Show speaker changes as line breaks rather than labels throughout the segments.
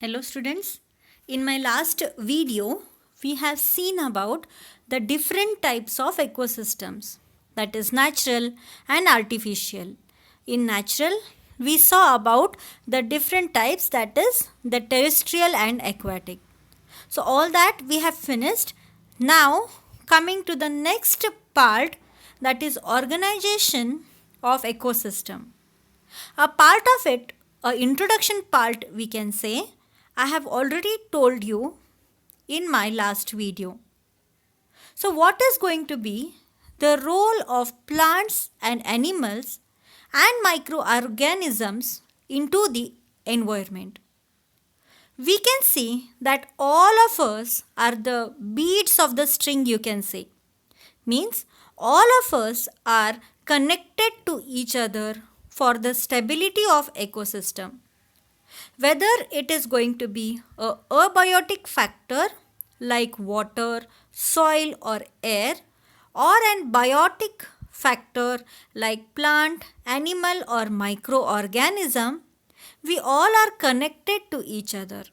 Hello students. In my last video, we have seen about the different types of ecosystems, that is natural and artificial. In natural, we saw about the different types, that is the terrestrial and aquatic. So all that we have finished. Now coming to the next part, that is organization of ecosystem. A part of it, a introduction part we can say, I have already told you in my last video. So what is going to be the role of plants and animals and microorganisms into the environment? We can see that all of us are the beads of the string, you can say. Means all of us are connected to each other for the stability of ecosystem. Whether it is going to be a abiotic factor like water, soil or air, or an biotic factor like plant, animal or microorganism, we all are connected to each other.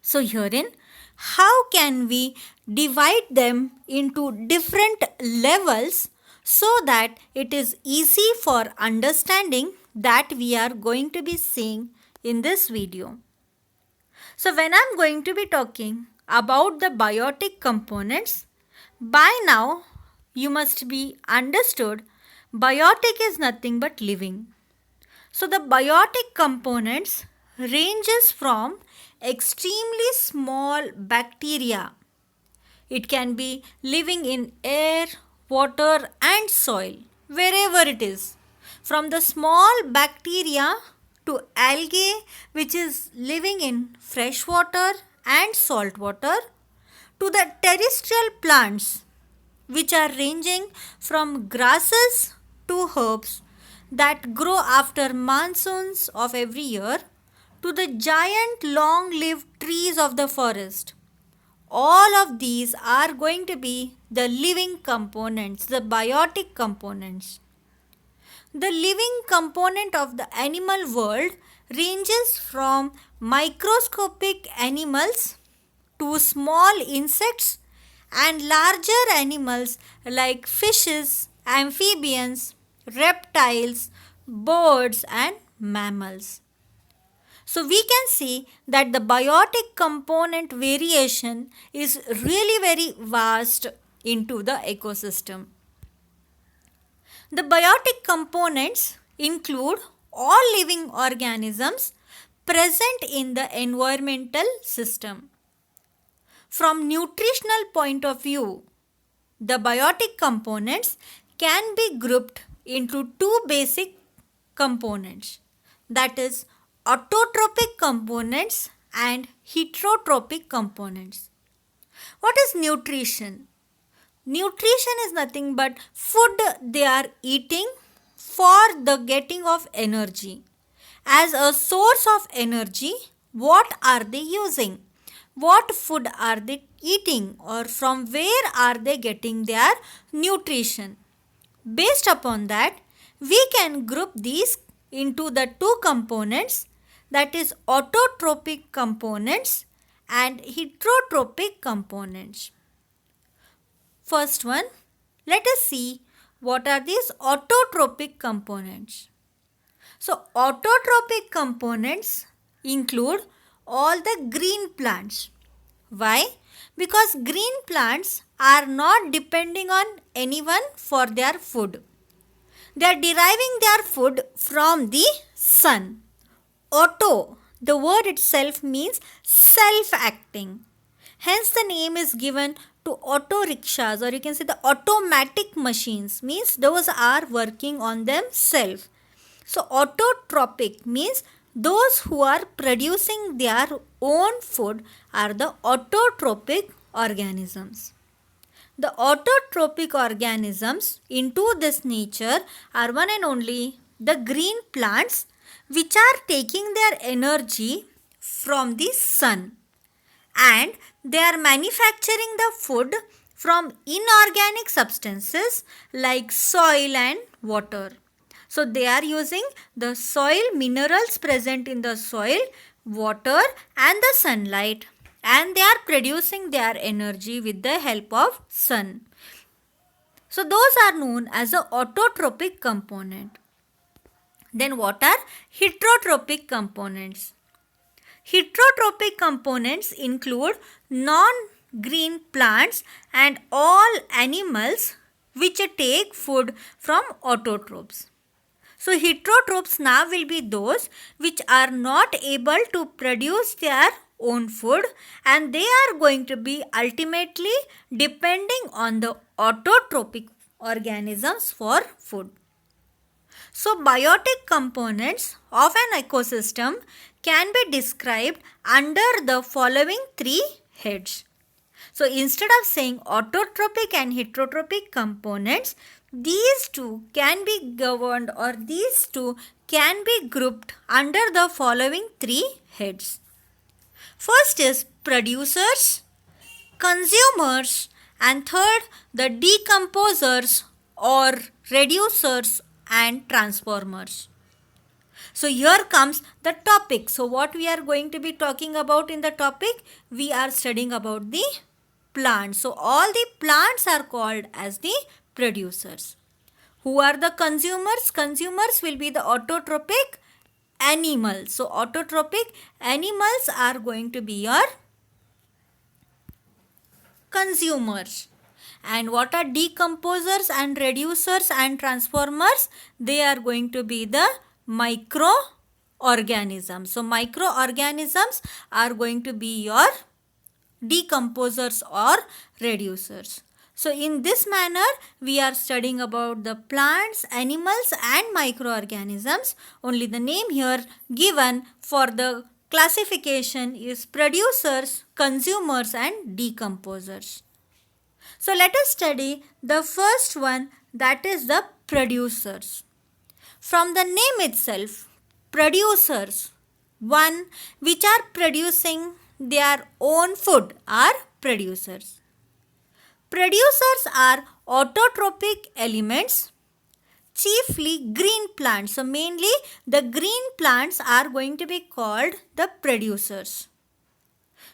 So herein, how can we divide them into different levels so that it is easy for understanding that we are going to be seeing in this video. So when I am going to be talking about the biotic components, by now you must be understood biotic is nothing but living. So the biotic components ranges from extremely small bacteria. It can be living in air, water and soil, wherever it is. From the small bacteria to algae which is living in fresh water and salt water, to the terrestrial plants which are ranging from grasses to herbs that grow after monsoons of every year, to the giant long-lived trees of the forest. All of these are going to be the living components, the biotic components. The living component of the animal world ranges from microscopic animals to small insects and larger animals like fishes, amphibians, reptiles, birds and mammals. So we can see that the biotic component variation is really very vast into the ecosystem. The biotic components include all living organisms present in the environmental system. From nutritional point of view, the biotic components can be grouped into two basic components, that is autotrophic components and heterotropic components. What is nutrition? Nutrition is nothing but food they are eating for the getting of energy. As a source of energy, what are they using? What food are they eating, or from where are they getting their nutrition? Based upon that, we can group these into the two components, that is autotrophic components and heterotropic components. First one, let us see what are these autotrophic components. So autotrophic components include all the green plants. Why? Because green plants are not depending on anyone for their food. They are deriving their food from the sun. Auto, the word itself means self-acting. Hence the name is given to auto rickshaws, or you can say the automatic machines, means those are working on themselves. So autotrophic means those who are producing their own food are the autotrophic organisms. The autotrophic organisms into this nature are one and only the green plants, which are taking their energy from the sun, and they are manufacturing the food from inorganic substances like soil and water. So they are using the soil minerals present in the soil water and the sunlight, and they are producing their energy with the help of sun. So those are known as the autotrophic component. Then what are heterotropic components? Heterotropic components include non-green plants and all animals which take food from autotrophs. So heterotrophs now will be those which are not able to produce their own food, and they are going to be ultimately depending on the autotrophic organisms for food. So biotic components of an ecosystem can be described under the following three heads. So instead of saying autotrophic and heterotrophic components, these two can be governed, or these two can be grouped under the following three heads. First is producers, consumers, and third the decomposers or reducers and transformers. So here comes the topic. So what we are going to be talking about in the topic? We are studying about the plants. So all the plants are called as the producers. Who are the consumers? Consumers will be the autotrophic animals. So autotrophic animals are going to be your consumers. And what are decomposers and reducers and transformers? They are going to be the microorganisms. So microorganisms are going to be your decomposers or reducers. So in this manner, we are studying about the plants, animals and microorganisms. Only the name here given for the classification is producers, consumers and decomposers. So let us study the first one, that is the producers. From the name itself, producers, one which are producing their own food are producers. Producers are autotrophic elements, chiefly green plants. So mainly the green plants are going to be called the producers.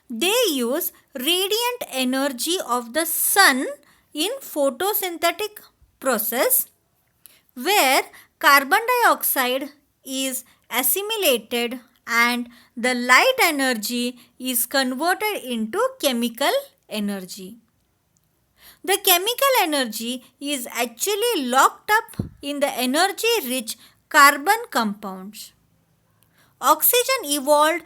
They use radiant energy of the sun in photosynthetic process, where carbon dioxide is assimilated and the light energy is converted into chemical energy. The chemical energy is actually locked up in the energy-rich carbon compounds. Oxygen evolved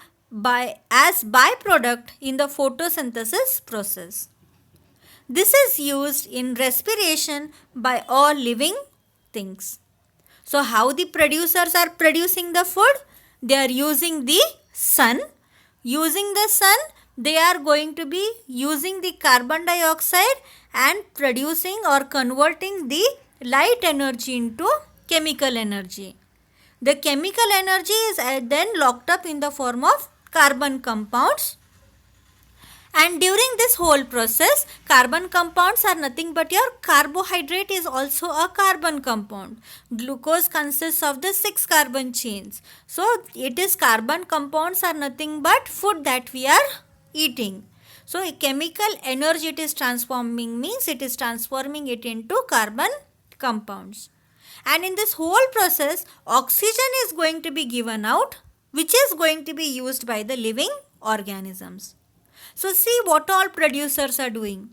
as byproduct in the photosynthesis process. This is used in respiration by all living things. So how the producers are producing the food? They are using the sun. Using the sun, they are going to be using the carbon dioxide and producing or converting the light energy into chemical energy. The chemical energy is then locked up in the form of carbon compounds, and during this whole process, carbon compounds are nothing but your carbohydrate is also a carbon compound. Glucose consists of the 6 carbon chains. So it is carbon compounds are nothing but food that we are eating. So a chemical energy it is transforming means it is transforming it into carbon compounds. And in this whole process, oxygen is going to be given out, which is going to be used by the living organisms. So see what all producers are doing.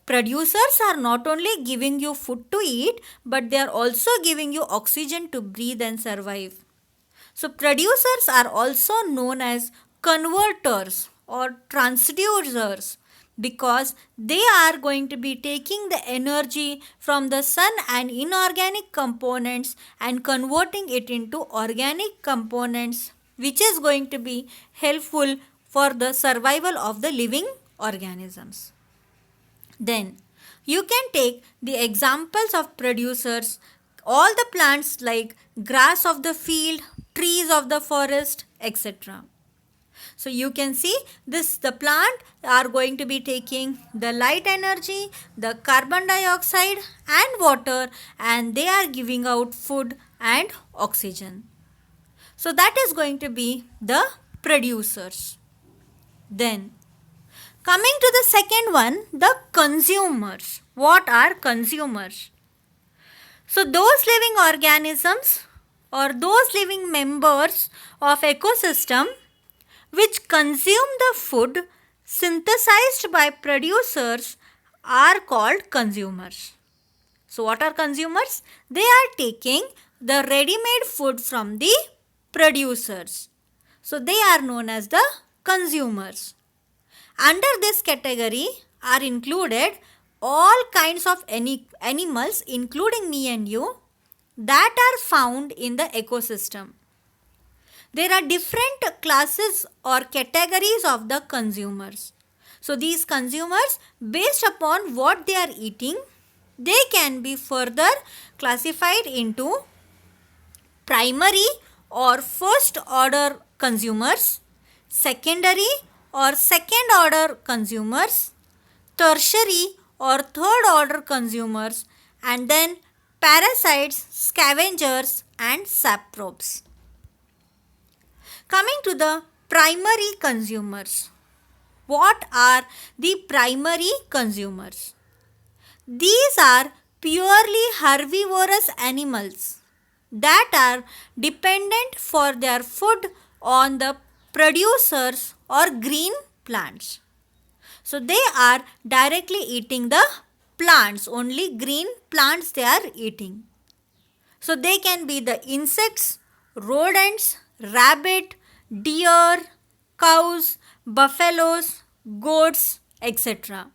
Producers are not only giving you food to eat, but they are also giving you oxygen to breathe and survive. So producers are also known as converters or transducers, because they are going to be taking the energy from the sun and inorganic components and converting it into organic components, which is going to be helpful for the survival of the living organisms. Then you can take the examples of producers, all the plants like grass of the field, trees of the forest, etc. So you can see this, the plant are going to be taking the light energy, the carbon dioxide and water, and they are giving out food and oxygen. So that is going to be the producers. Then, coming to the second one, the consumers. What are consumers? So, those living organisms or those living members of ecosystem which consume the food synthesized by producers are called consumers. So, what are consumers? They are taking the ready-made food from the producers. So, they are known as the consumers. Under this category are included all kinds of animals, including me and you, that are found in the ecosystem. There are different classes or categories of the consumers. So, these consumers, based upon what they are eating, they can be further classified into primary or first order consumers, secondary or second order consumers, tertiary or third order consumers, and then parasites, scavengers and saprops. Coming to the primary consumers. What are the primary consumers? These are purely herbivorous animals that are dependent for their food on the producers or green plants. So they are directly eating the plants, only green plants they are eating. So they can be the insects, rodents, rabbit, deer, cows, buffaloes, goats, etc.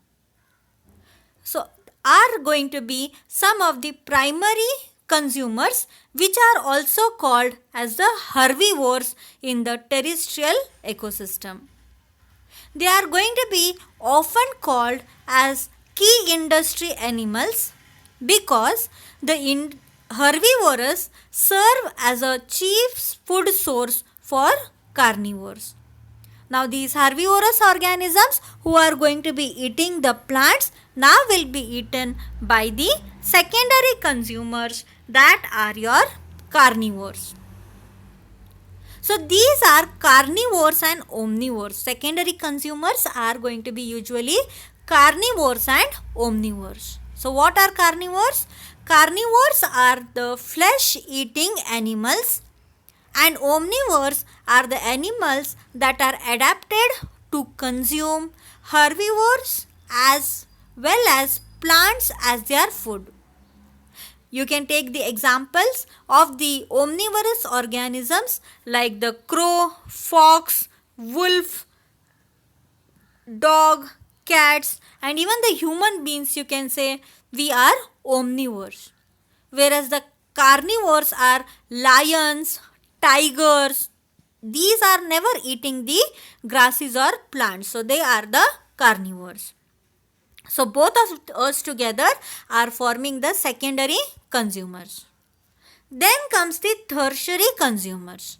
So are going to be some of the primary consumers which are also called as the herbivores in the terrestrial ecosystem. They are going to be often called as key industry animals because the herbivores serve as a chief food source for carnivores. Now these herbivorous organisms who are going to be eating the plants now will be eaten by the secondary consumers, that are your carnivores. So these are carnivores and omnivores. Secondary consumers are going to be usually carnivores and omnivores. So what are carnivores? Carnivores are the flesh eating animals and omnivores are the animals that are adapted to consume herbivores as well as plants as their food. You can take the examples of the omnivorous organisms like the crow, fox, wolf, dog, cats, and even the human beings. You can say we are omnivores. Whereas the carnivores are lions, tigers. These are never eating the grasses or plants. So they are the carnivores. So both of us together are forming the secondary consumers. Then comes the tertiary consumers.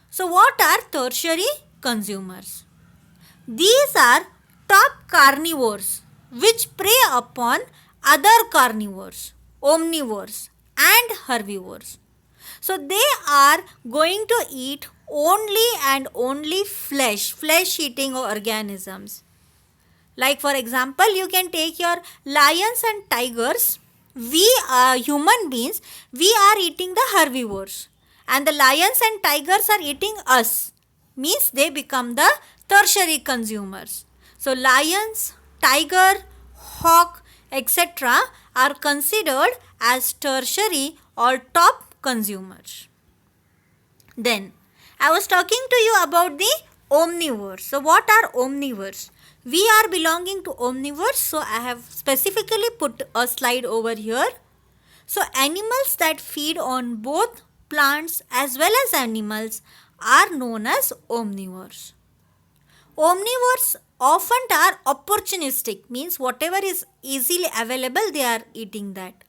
So what are tertiary consumers? These are top carnivores which prey upon other carnivores, omnivores and herbivores. So they are going to eat only and only flesh eating organisms. Like for example, you can take your lions and tigers. We are human beings, we are eating the herbivores and the lions and tigers are eating us. Means they become the tertiary consumers. So lions, tiger, hawk, etc. are considered as tertiary or top consumers. Then I was talking to you about the omnivores. So what are omnivores? We are belonging to omnivores, so I have specifically put a slide over here. So animals that feed on both plants as well as animals are known as omnivores. Omnivores often are opportunistic, means whatever is easily available they are eating that.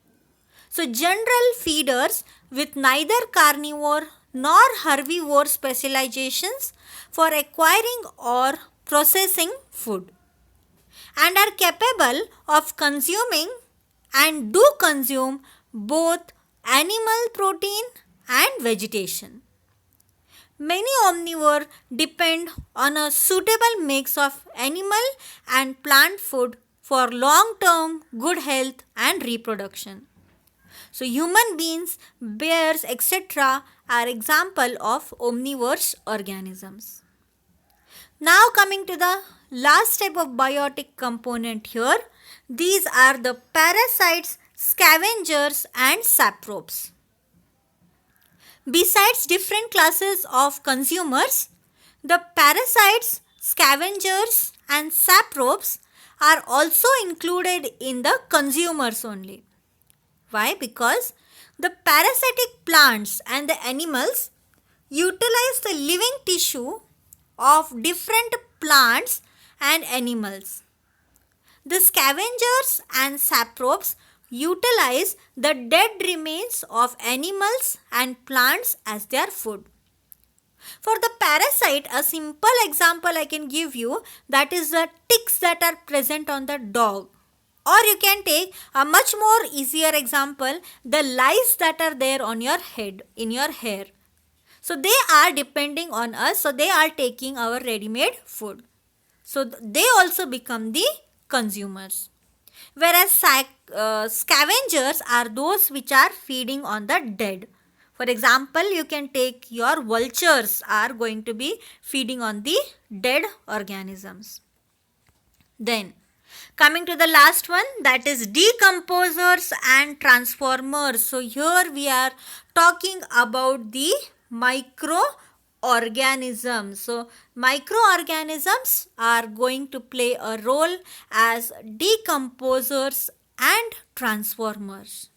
So general feeders with neither carnivore nor herbivore specializations for acquiring or processing food and are capable of consuming and do consume both animal protein and vegetation. many omnivores depend on a suitable mix of animal and plant food for long-term good health and reproduction. So human beings, bears, etc. are example of omnivorous organisms. Now coming to the last type of biotic component here, these are the parasites, scavengers and saprobes. Besides different classes of consumers, the parasites, scavengers and saprobes are also included in the consumers only. Why? Because the parasitic plants and the animals utilize the living tissue of different plants and animals. The scavengers and saprobes utilize the dead remains of animals and plants as their food. For the parasite, a simple example I can give you, that is the ticks that are present on the dog. Or you can take a much more easier example, the lice that are there on your head, in your hair. So they are depending on us, so they are taking our ready-made food. So they also become the consumers. Whereas scavengers are those which are feeding on the dead. For example, you can take your vultures are going to be feeding on the dead organisms. Then coming to the last one, that is decomposers and transformers. So here we are talking about the microorganisms. So microorganisms are going to play a role as decomposers and transformers.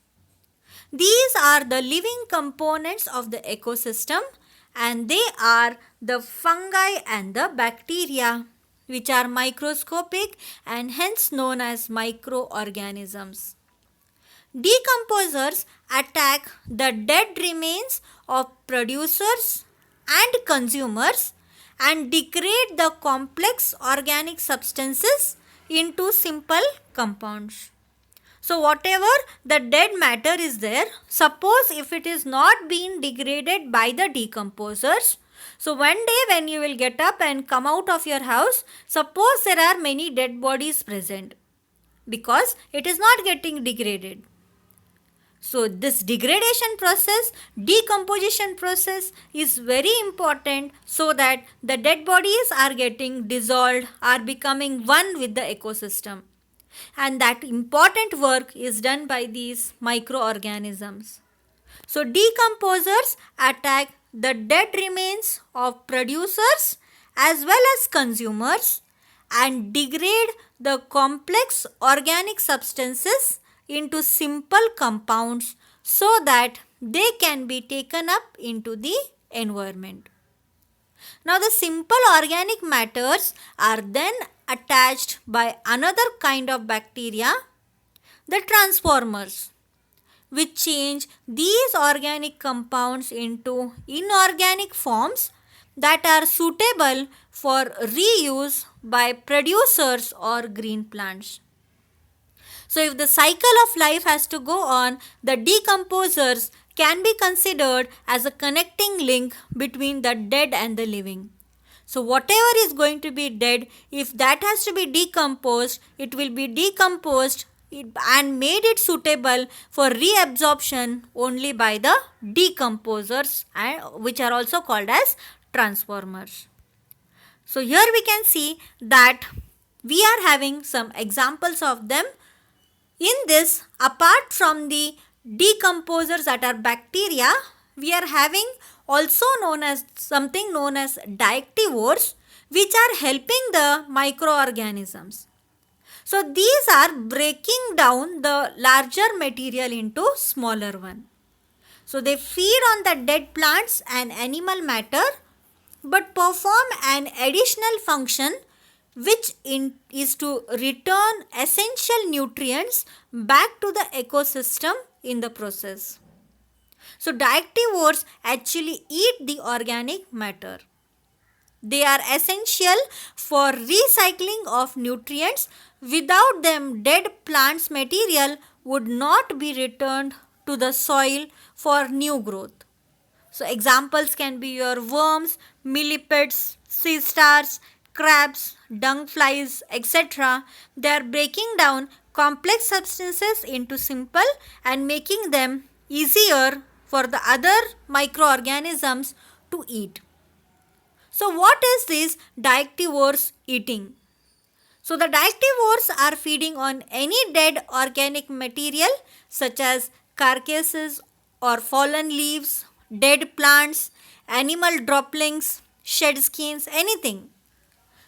These are the living components of the ecosystem, and they are the fungi and the bacteria, which are microscopic and hence known as microorganisms. Decomposers attack the dead remains of producers and consumers and degrade the complex organic substances into simple compounds. So whatever the dead matter is there, suppose if it is not being degraded by the decomposers, so one day when you will get up and come out of your house, suppose there are many dead bodies present because it is not getting degraded. So this degradation process, decomposition process is very important so that the dead bodies are getting dissolved, are becoming one with the ecosystem. And that important work is done by these microorganisms. So decomposers attack the dead remains of producers as well as consumers and degrade the complex organic substances into simple compounds so that they can be taken up into the environment. Now the simple organic matters are then attached by another kind of bacteria, the transformers, which change these organic compounds into inorganic forms that are suitable for reuse by producers or green plants. So if the cycle of life has to go on, the decomposers can be considered as a connecting link between the dead and the living. So whatever is going to be dead, if that has to be decomposed, it will be decomposed and made it suitable for reabsorption only by the decomposers, which are also called as transformers. So here we can see that we are having some examples of them. In this, apart from the decomposers that are bacteria, we are having also something known as deictivores, which are helping the microorganisms. So these are breaking down the larger material into smaller one. So they feed on the dead plants and animal matter but perform an additional function, which is to return essential nutrients back to the ecosystem in the process. So deictivores actually eat the organic matter. They are essential for recycling of nutrients. Without them, dead plants material would not be returned to the soil for new growth. So examples can be your worms, millipedes, sea stars, crabs, dung flies, etc. They are breaking down complex substances into simple and making them easier for the other microorganisms to eat. So what is this dictivores eating? So the dictivores are feeding on any dead organic material such as carcasses or fallen leaves, dead plants, animal droppings, shed skins, anything.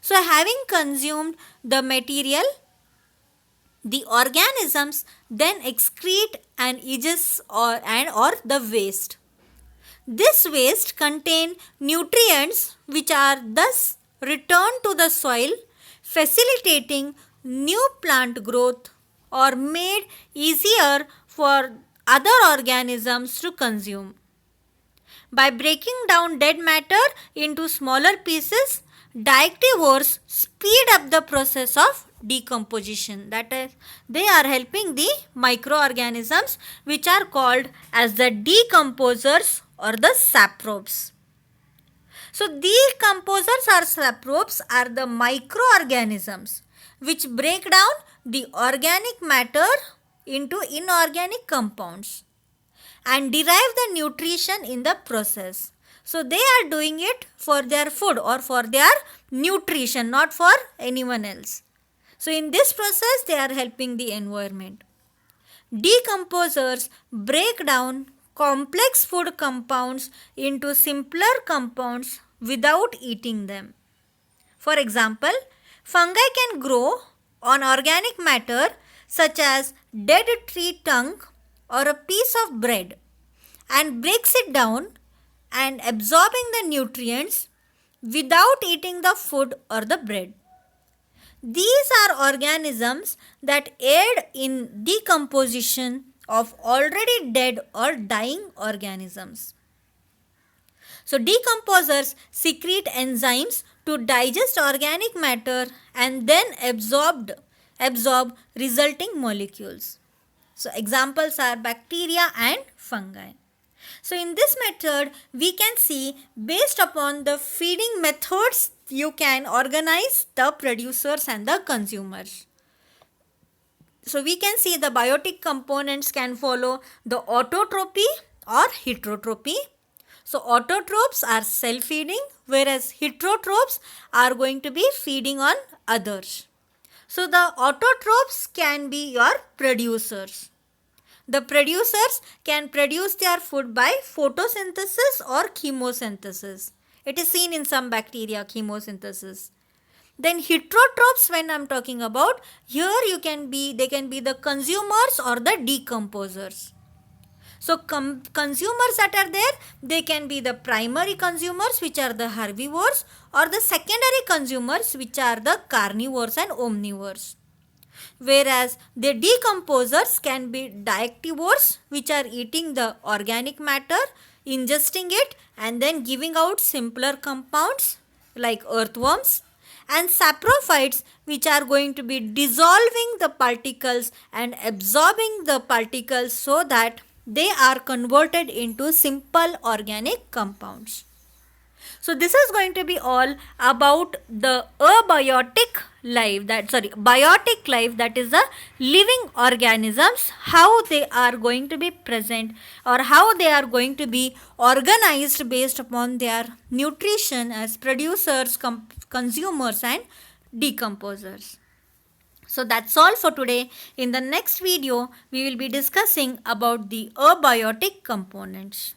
So having consumed the material, the organisms then excrete and eges or the waste. This waste contain nutrients which are thus returned to the soil, facilitating new plant growth or made easier for other organisms to consume. By breaking down dead matter into smaller pieces, dictivores speed up the process of decomposition. That is, they are helping the microorganisms which are called as the decomposers or the saprobes. So decomposers or saprobes are the microorganisms which break down the organic matter into inorganic compounds and derive the nutrition in the process. So they are doing it for their food or for their nutrition, not for anyone else. So in this process they are helping the environment. Decomposers break down complex food compounds into simpler compounds without eating them. For example, fungi can grow on organic matter such as dead tree trunk or a piece of bread and breaks it down and absorbing the nutrients without eating the food or the bread. These are organisms that aid in decomposition of already dead or dying organisms. So decomposers secrete enzymes to digest organic matter and then absorb resulting molecules. So examples are bacteria and fungi. So in this method we can see, based upon the feeding methods, you can organize the producers and the consumers. So we can see the biotic components can follow the autotropy or heterotropy. So autotrophs are self-feeding, whereas heterotrophs are going to be feeding on others. So the autotrophs can be your producers. The producers can produce their food by photosynthesis or chemosynthesis. It is seen in some bacteria, chemosynthesis. Then heterotrophs, when I am talking about, here they can be the consumers or the decomposers. So consumers that are there, they can be the primary consumers, which are the herbivores, or the secondary consumers, which are the carnivores and omnivores. Whereas the decomposers can be dictivores, which are eating the organic matter, ingesting it and then giving out simpler compounds like earthworms, and saprophytes, which are going to be dissolving the particles and absorbing the particles so that they are converted into simple organic compounds. So this is going to be all about the biotic life, that is the living organisms, how they are going to be present or how they are going to be organized based upon their nutrition as producers, consumers and decomposers. So that's all for today. In the next video, we will be discussing about the abiotic components.